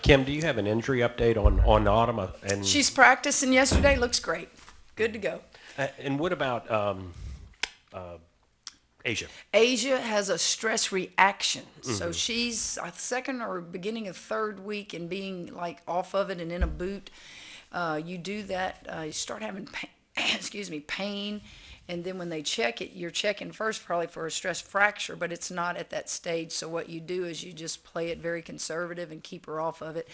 Kim, do you have an injury update on Autumn? She's practicing yesterday. Looks great. Good to go. And what about uh, Asia? Asia has a stress reaction. So she's second or beginning of third week and being like off of it and in a boot. You do that, you start having pain, excuse me, pain. And then when they check it, you're checking first probably for a stress fracture, but it's not at that stage. So what you do is you just play it very conservative and keep her off of it.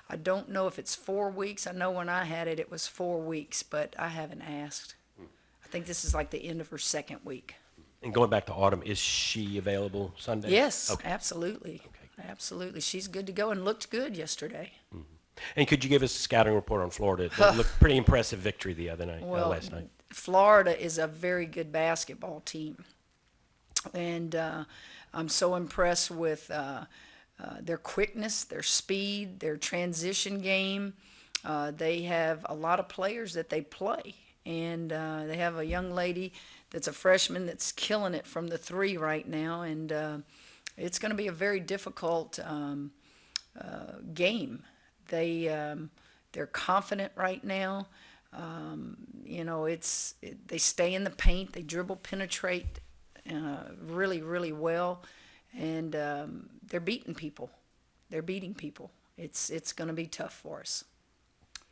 I don't know if it's 4 weeks. I know when I had it, it was 4 weeks, but I haven't asked. I think this is like the end of her second week. And going back to Autumn, is she available Sunday? Yes, Okay. absolutely. Okay. Absolutely. She's good to go and looked good yesterday. And could you give us a scouting report on Florida? It looked pretty impressive victory the other night, Well, last night. Florida is a very good basketball team. And I'm so impressed with their quickness, their speed, their transition game. They have a lot of players that they play. And they have a young lady that's a freshman that's killing it from the three right now. And it's going to be a very difficult game. They're confident right now. They stay in the paint. They dribble, penetrate really, really well. And they're beating people. They're beating people. It's going to be tough for us.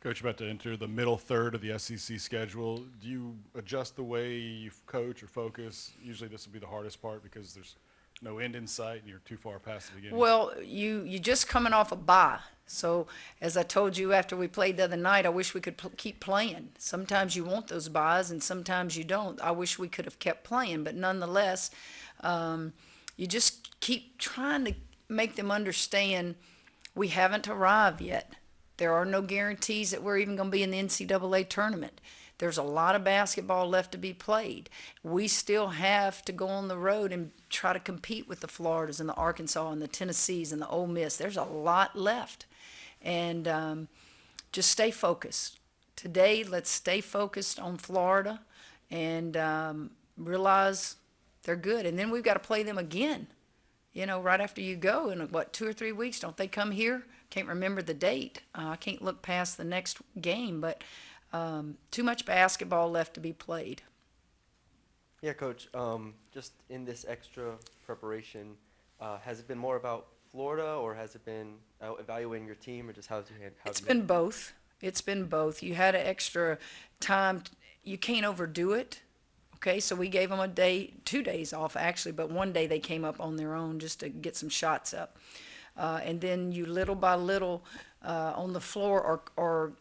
Coach, about to enter the middle third of the SEC schedule. Do you adjust the way you coach or focus? Usually this will be the hardest part because there's no end in sight and you're too far past the beginning. Well, you just coming off a bye. So as I told you after we played the other night, I wish we could keep playing. Sometimes you want those byes and sometimes you don't. I wish we could have kept playing, but nonetheless, you just keep trying to make them understand we haven't arrived yet. There are no guarantees that we're even going to be in the NCAA tournament. There's a lot of basketball left to be played. We still have to go on the road and try to compete with the Floridas and the Arkansas and the Tennessees and the Ole Miss. There's a lot left. And just stay focused. Today, let's stay focused on Florida and realize they're good. And then we've got to play them again, right after you go in, 2 or 3 weeks. Don't they come here? Can't remember the date. I can't look past the next game, but too much basketball left to be played. Yeah, Coach, just in this extra preparation, has it been more about Florida or has it been evaluating your team or just how's your hand? It's been both. It's been both. You had an extra time. You can't overdo it. Okay, so we gave them 2 days off actually, but one day they came up on their own just to get some shots up. And then you little by little on the floor are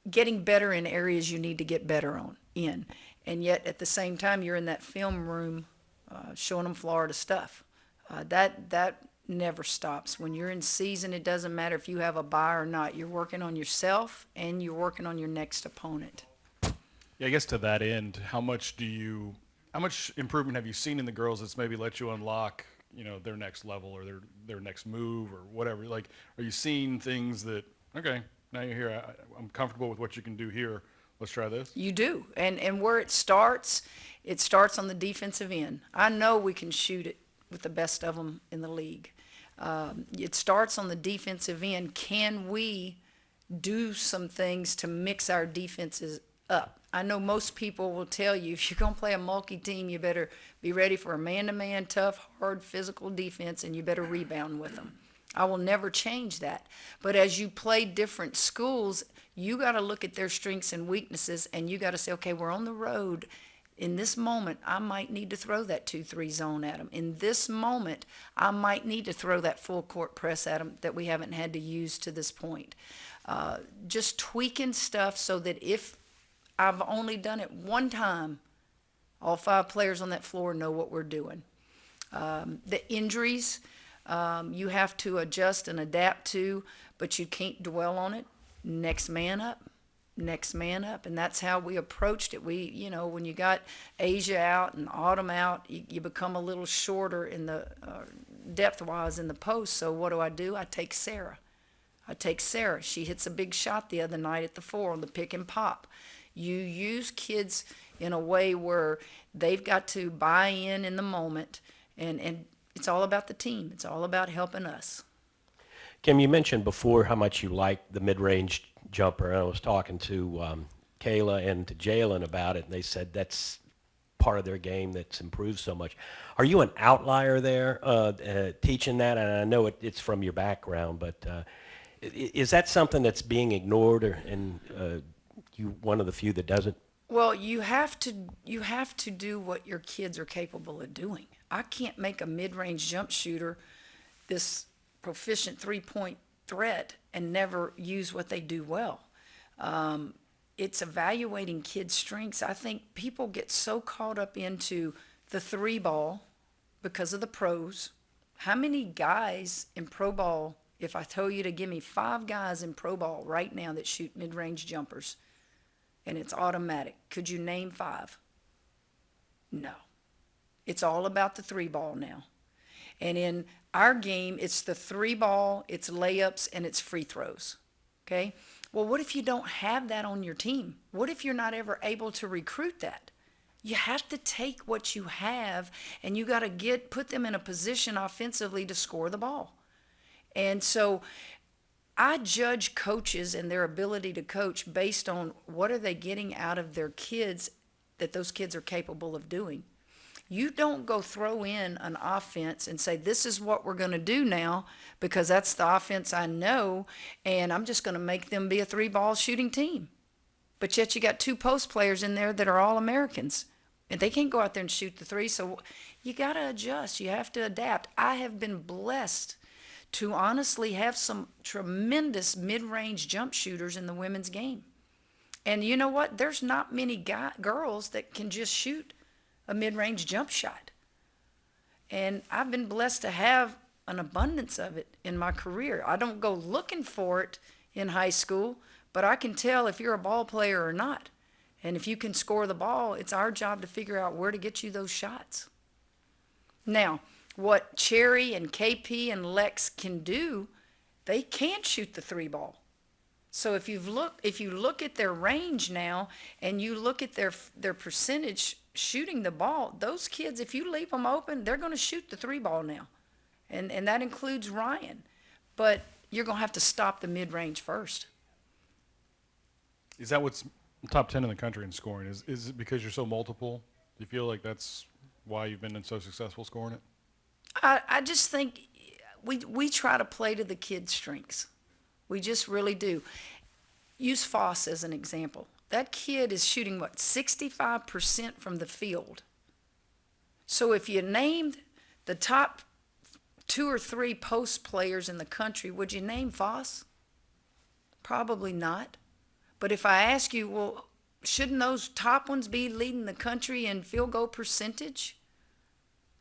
getting better in areas you need to get better in. And yet at the same time, you're in that film room showing them Florida stuff. That never stops. When you're in season, it doesn't matter if you have a bye or not. You're working on yourself and you're working on your next opponent. Yeah, I guess to that end, how much improvement have you seen in the girls that's maybe let you unlock, their next level or their next move or whatever? Like, are you seeing things that, okay, now you're here, I'm comfortable with what you can do here, let's try this? You do. And where it starts on the defensive end. I know we can shoot it with the best of them in the league. It starts on the defensive end. Can we do some things to mix our defenses up? I know most people will tell you if you're going to play a Mulkey team, you better be ready for a man-to-man, tough, hard, physical defense, and you better rebound with them. I will never change that. But as you play different schools, you got to look at their strengths and weaknesses, and you got to say, okay, we're on the road. In this moment, I might need to throw that 2-3 zone at them. In this moment, I might need to throw that full court press at them that we haven't had to use to this point. Just tweaking stuff so that if I've only done it one time, all 5 players on that floor know what we're doing. The injuries, you have to adjust and adapt to, but you can't dwell on it. Next man up. And that's how we approached it. When you got Asia out and Autumn out, you become a little shorter in the depth-wise in the post. So what do? I take Sarah. She hits a big shot the other night at the 4 on the pick and pop. You use kids in a way where they've got to buy in the moment, and it's all about the team. It's all about helping us. Kim, you mentioned before how much you like the mid-range jumper. I was talking to Kayla and to Jalen about it, and they said that's part of their game that's improved so much. Are you an outlier there teaching that? And I know it's from your background, but is that something that's being ignored, and you one of the few that doesn't? Well, you have to do what your kids are capable of doing. I can't make a mid-range jump shooter this proficient three-point threat and never use what they do well. It's evaluating kids' strengths. I think people get so caught up into the three ball because of the pros. How many guys in pro ball, if I told you to give me 5 guys in pro ball right now that shoot mid-range jumpers and it's automatic, could you name 5? No. It's all about the three ball now. And in our game, it's the three ball, it's layups, and it's free throws. Okay? Well, what if you don't have that on your team? What if you're not ever able to recruit that? You have to take what you have, and you got to put them in a position offensively to score the ball. And so I judge coaches and their ability to coach based on what are they getting out of their kids that those kids are capable of doing. You don't go throw in an offense and say, this is what we're going to do now because that's the offense I know, and I'm just going to make them be a three-ball shooting team. But yet you got 2 post players in there that are all Americans, and they can't go out there and shoot the three, so you got to adjust. You have to adapt. I have been blessed to honestly have some tremendous mid-range jump shooters in the women's game. And you know what? There's not many girls that can just shoot a mid-range jump shot. And I've been blessed to have an abundance of it in my career. I don't go looking for it in high school, but I can tell if you're a ball player or not. And if you can score the ball, it's our job to figure out where to get you those shots. Now, what Cherry and KP and Lex can do, they can shoot the three ball. So if you look at their range now and you look at their percentage shooting the ball, those kids, if you leave them open, they're going to shoot the three ball now. And that includes Ryan. But you're going to have to stop the mid-range first. Is that what's top 10 in the country in scoring? Is it because you're so multiple? Do you feel like that's why you've been so successful scoring it? I just think we try to play to the kids' strengths. We just really do. Use Foss as an example. That kid is shooting, 65% from the field. So if you named the top 2 or 3 post players in the country, would you name Foss? Probably not. But if I ask you, well, shouldn't those top ones be leading the country in field goal percentage?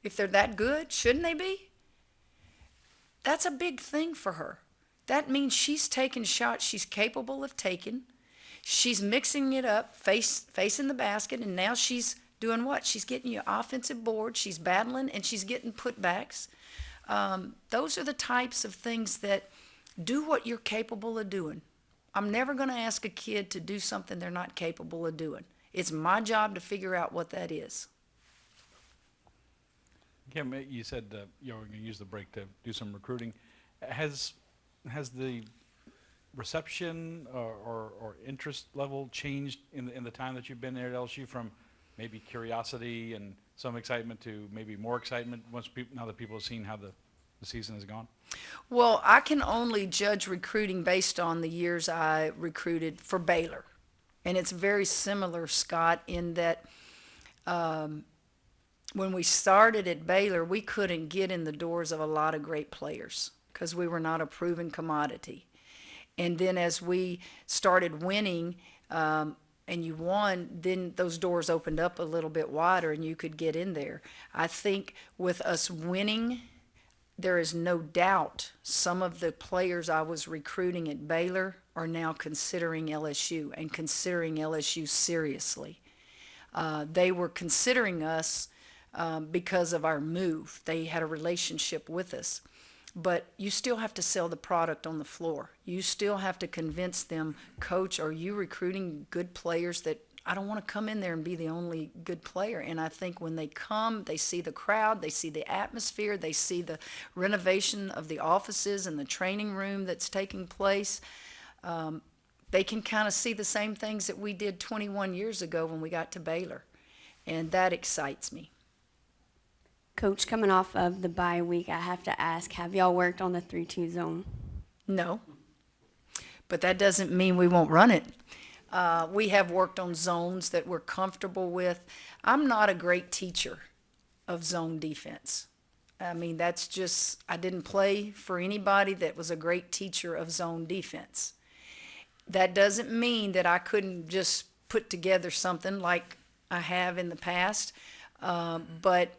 If they're that good, shouldn't they be? That's a big thing for her. That means she's taking shots she's capable of taking. She's mixing it up, facing the basket, and now she's doing what? She's getting you offensive boards, she's battling, and she's getting putbacks. Those are the types of things that do what you're capable of doing. I'm never going to ask a kid to do something they're not capable of doing. It's my job to figure out what that is. Kim, you said you're going to use the break to do some recruiting. Has the reception or interest level changed in the time that you've been there at LSU from maybe curiosity and some excitement to maybe more excitement now that people have seen how the season has gone? Well, I can only judge recruiting based on the years I recruited for Baylor. And it's very similar, Scott, in that when we started at Baylor, we couldn't get in the doors of a lot of great players because we were not a proven commodity. And then as we started winning and you won, then those doors opened up a little bit wider and you could get in there. I think with us winning, there is no doubt some of the players I was recruiting at Baylor are now considering LSU and considering LSU seriously. They were considering us because of our move. They had a relationship with us. But you still have to sell the product on the floor. You still have to convince them, Coach, are you recruiting good players that I don't want to come in there and be the only good player. And I think when they come, they see the crowd, they see the atmosphere, they see the renovation of the offices and the training room that's taking place. They can kind of see the same things that we did 21 years ago when we got to Baylor. And that excites me. Coach, coming off of the bye week, I have to ask, have y'all worked on the 3-2 zone? No. But that doesn't mean we won't run it. We have worked on zones that we're comfortable with. I'm not a great teacher of zone defense. I mean, that's just, I didn't play for anybody that was a great teacher of zone defense. That doesn't mean that I couldn't just put together something like I have in the past, but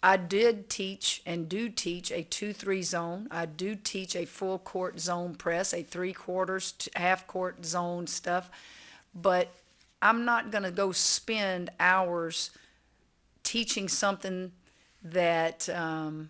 I did teach and do teach a 2-3 zone. I do teach a full court zone press, a 3/4, half court zone stuff. But I'm not going to go spend hours teaching something that I'm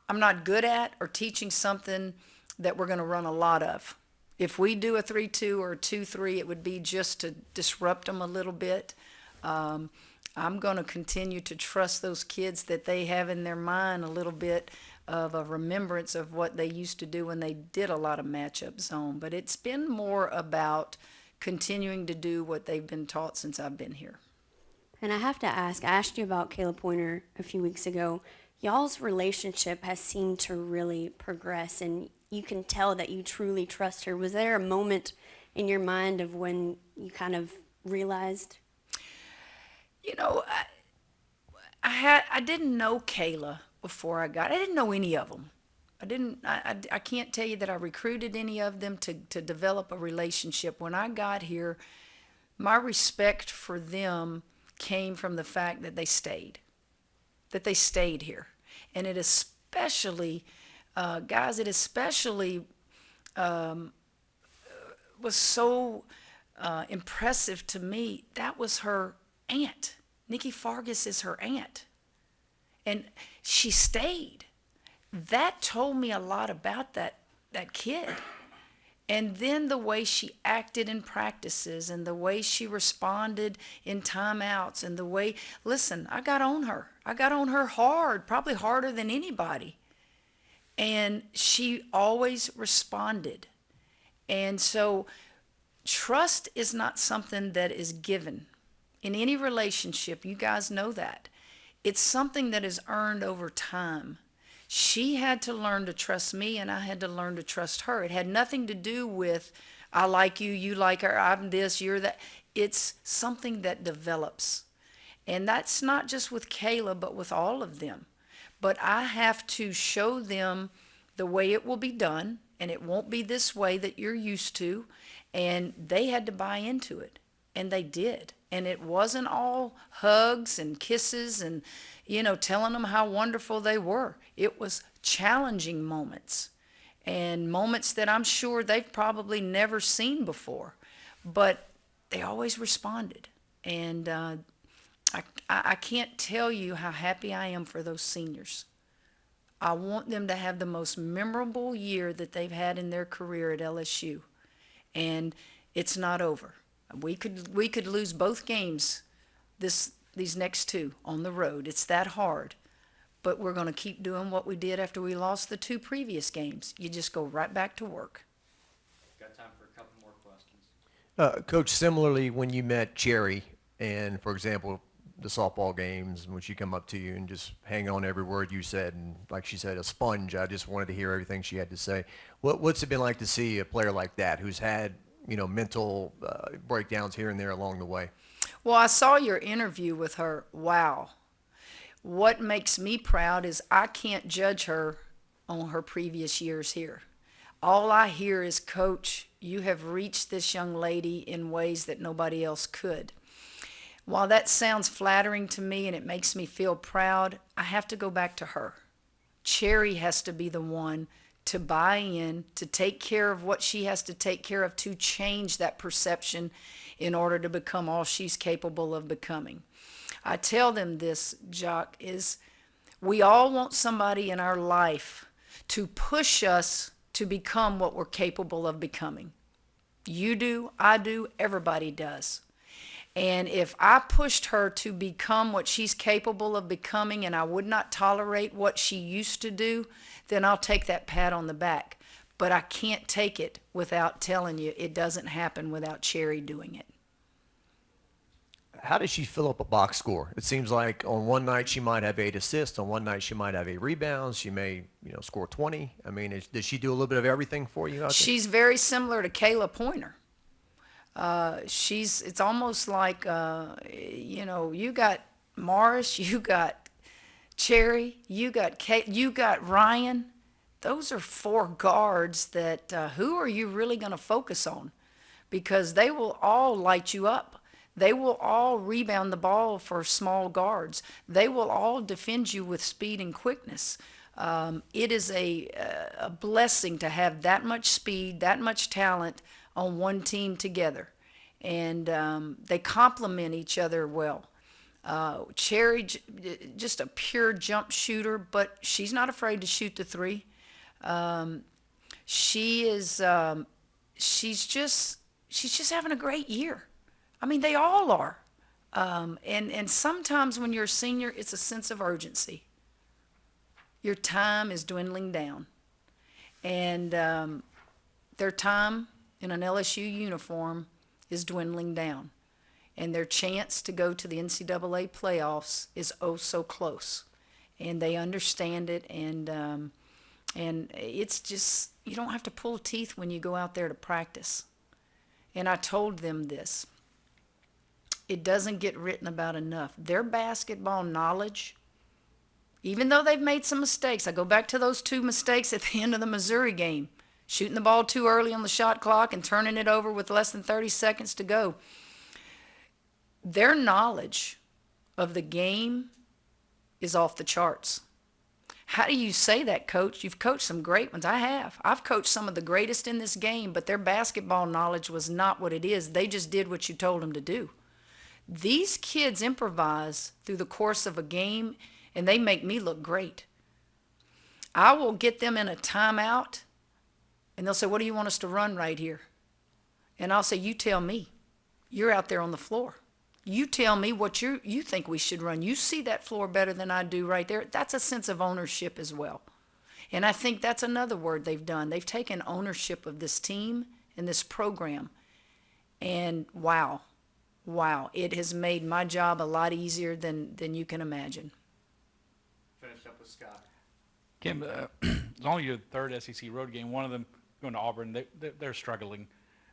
not good at, or teaching something that we're going to run a lot of. If we do a 3-2 or a 2-3, it would be just to disrupt them a little bit. I'm going to continue to trust those kids that they have in their mind a little bit of a remembrance of what they used to do when they did a lot of matchup zone. But it's been more about continuing to do what they've been taught since I've been here. And I have to ask, I asked you about Kayla Pointer a few weeks ago. Y'all's relationship has seemed to really progress, and you can tell that you truly trust her. Was there a moment in your mind of when you kind of realized? You know, I didn't know Kayla before I didn't know any of them. I can't tell you that I recruited any of them to develop a relationship. When I got here, my respect for them came from the fact that they stayed here. And it especially, guys, it especially was so impressive to me. That was her aunt. Nikki Fargas is her aunt. And she stayed. That told me a lot about that kid. And then the way she acted in practices, and the way she responded in timeouts, and the way, listen, I got on her. I got on her hard, probably harder than anybody. And she always responded. And so trust is not something that is given. In any relationship, you guys know that. It's something that is earned over time. She had to learn to trust me, and I had to learn to trust her. It had nothing to do with, I like you, you like her, I'm this, you're that. It's something that develops. And that's not just with Kayla, but with all of them. But I have to show them the way it will be done, and it won't be this way that you're used to. And they had to buy into it, and they did. And it wasn't all hugs and kisses and, telling them how wonderful they were. It was challenging moments, and moments that I'm sure they've probably never seen before. But they always responded. And I can't tell you how happy I am for those seniors. I want them to have the most memorable year that they've had in their career at LSU. And it's not over. We could lose both games these next two on the road. It's that hard. But we're going to keep doing what we did after we lost the two previous games. You just go right back to work. Got time for a couple more questions. Coach, similarly, when you met Cherry, and for example, the softball games, when she come up to you and just hang on every word you said, and like she said, a sponge, I just wanted to hear everything she had to say. What's it been like to see a player like that who's had mental breakdowns here and there along the way? Well, I saw your interview with her. Wow. What makes me proud is I can't judge her on her previous years here. All I hear is, Coach, you have reached this young lady in ways that nobody else could. While that sounds flattering to me and it makes me feel proud, I have to go back to her. Cherry has to be the one to buy in, to take care of what she has to take care of, to change that perception in order to become all she's capable of becoming. I tell them this, Jock, is we all want somebody in our life to push us to become what we're capable of becoming. You do, I do, everybody does. And if I pushed her to become what she's capable of becoming and I would not tolerate what she used to do, then I'll take that pat on the back. But I can't take it without telling you it doesn't happen without Cherry doing it. How does she fill up a box score? It seems like on one night she might have 8 assists, on one night she might have 8 rebounds, she may, score 20. I mean, does she do a little bit of everything for you out there? She's very similar to Kayla Pointer. It's almost like, you got Morris, you got Cherry, you got Ryan. Those are 4 guards that, who are you really going to focus on? Because they will all light you up. They will all rebound the ball for small guards. They will all defend you with speed and quickness. It is a blessing to have that much speed, that much talent on one team together. And they complement each other well. Cherry, just a pure jump shooter, but she's not afraid to shoot the 3. She's just having a great year. I mean, they all are. And sometimes when you're a senior, it's a sense of urgency. Your time is dwindling down. And their time in an LSU uniform is dwindling down. And their chance to go to the NCAA playoffs is oh so close. And they understand it. And it's just, you don't have to pull teeth when you go out there to practice. And I told them this. It doesn't get written about enough. Their basketball knowledge, even though they've made some mistakes, I go back to those 2 mistakes at the end of the Missouri game, shooting the ball too early on the shot clock and turning it over with less than 30 seconds to go. Their knowledge of the game is off the charts. How do you say that, Coach? You've coached some great ones. I have. I've coached some of the greatest in this game, but their basketball knowledge was not what it is. They just did what you told them to do. These kids improvise through the course of a game, and they make me look great. I will get them in a timeout, and they'll say, what do you want us to run right here? And I'll say, you tell me. You're out there on the floor. You tell me what you think we should run. You see that floor better than I do right there. That's a sense of ownership as well. And I think that's another word they've done. They've taken ownership of this team and this program. And wow, it has made my job a lot easier than you can imagine. Finished up with Scott. Kim, it's only your 3rd SEC road game. One of them going to Auburn. They're struggling.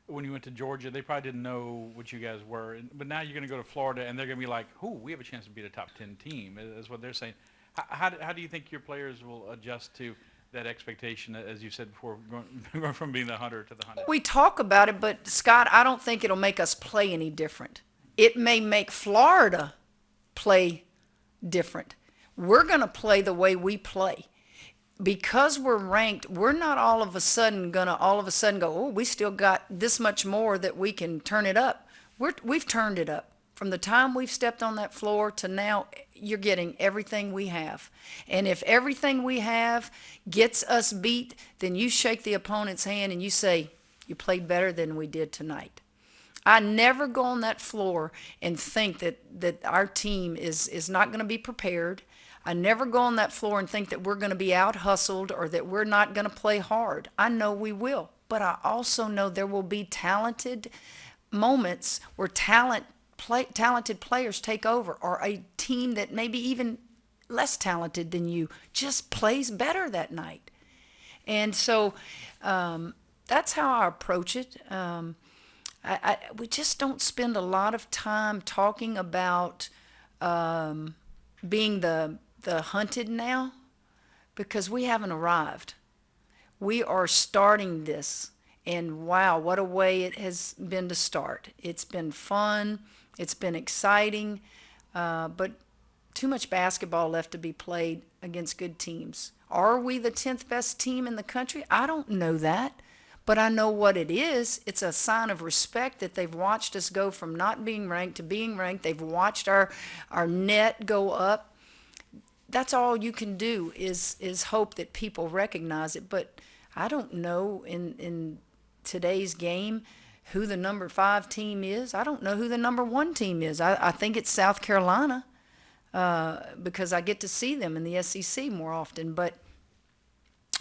When you went to Georgia, they probably didn't know what you guys were. But now you're going to go to Florida, and they're going to be like, we have a chance to beat a top 10 team, is what they're saying. How do you think your players will adjust to that expectation, as you said before, going from being the hunter to the hunted? We talk about it, but, Scott, I don't think it'll make us play any different. It may make Florida play different. We're going to play the way we play. Because we're ranked, we're not all of a sudden going to go, we still got this much more that we can turn it up. We've turned it up. From the time we've stepped on that floor to now, you're getting everything we have. And if everything we have gets us beat, then you shake the opponent's hand and you say, you played better than we did tonight. I never go on that floor and think that our team is not going to be prepared. I never go on that floor and think that we're going to be out-hustled or that we're not going to play hard. I know we will, but I also know there will be talented moments where talented players take over, or a team that maybe even less talented than you just plays better that night. And so that's how I approach it. We just don't spend a lot of time talking about being the hunted now, because we haven't arrived. We are starting this, and wow, what a way it has been to start. It's been fun, it's been exciting, but too much basketball left to be played against good teams. Are we the 10th best team in the country? I don't know that, but I know what it is. It's a sign of respect that they've watched us go from not being ranked to being ranked. They've watched our net go up. That's all you can do is hope that people recognize it. But I don't know in today's game who the number 5 team is. I don't know who the number 1 team is. I think it's South Carolina because I get to see them in the SEC more often. But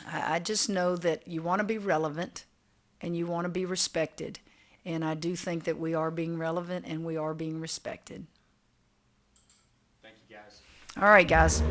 I just know that you want to be relevant and you want to be respected. And I do think that we are being relevant and we are being respected. Thank you, guys. All right, guys.